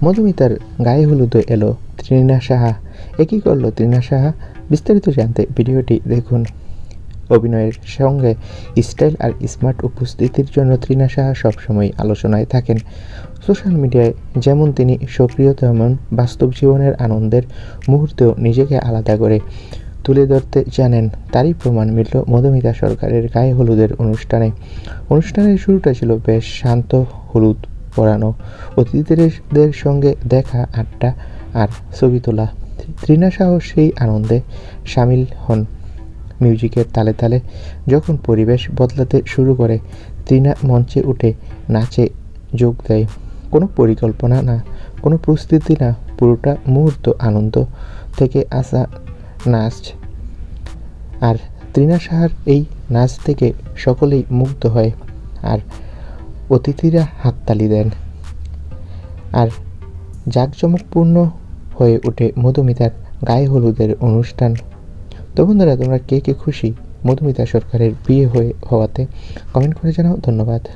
মধুমিতার গায়ে হলুদে এলো তৃণা সাহা। একই করলো তৃণা সাহা? বিস্তারিত জানতে ভিডিওটি দেখুন। অভিনয়ের সঙ্গে স্টাইল আর স্মার্ট উপস্থিতির জন্য তৃণা সাহা সবসময় আলোচনায় থাকেন। সোশ্যাল মিডিয়ায় যেমন তিনি সক্রিয়, তেমন বাস্তব জীবনের আনন্দের মুহূর্তেও নিজেকে আলাদা করে তুলে ধরতে জানেন। তারই প্রমাণ মিলল মধুমিতা সরকারের গায়ে হলুদের অনুষ্ঠানে। অনুষ্ঠানের শুরুটা ছিল বেশ শান্ত, হলুদ পরানো অতিথিদের সঙ্গে দেখা, আড্ডা আর ছবি তোলা। তৃণা সাহ সেই আনন্দে সামিল হন। মিউজিকের তালে তালে যখন পরিবেশ বদলাতে শুরু করে, তৃণা মঞ্চে উঠে নাচে যোগ দেয়। কোনো পরিকল্পনা না, কোনো প্রস্তুতি না, পুরোটা মুহূর্ত আনন্দ থেকে আসা নাচ। আর তৃণা সাহার এই নাচ থেকে সকলেই মুগ্ধ হয় আর অতিথিরা হাততালি দেন। আর জাঁকজমকপূর্ণ হয়ে ওঠে মধুমিতার গায়ে হলুদের অনুষ্ঠান। তো বন্ধুরা, তোমরা কে কে খুশি মধুমিতা সরকারের বিয়ে হওয়াতে? কমেন্ট করে জানাও। ধন্যবাদ।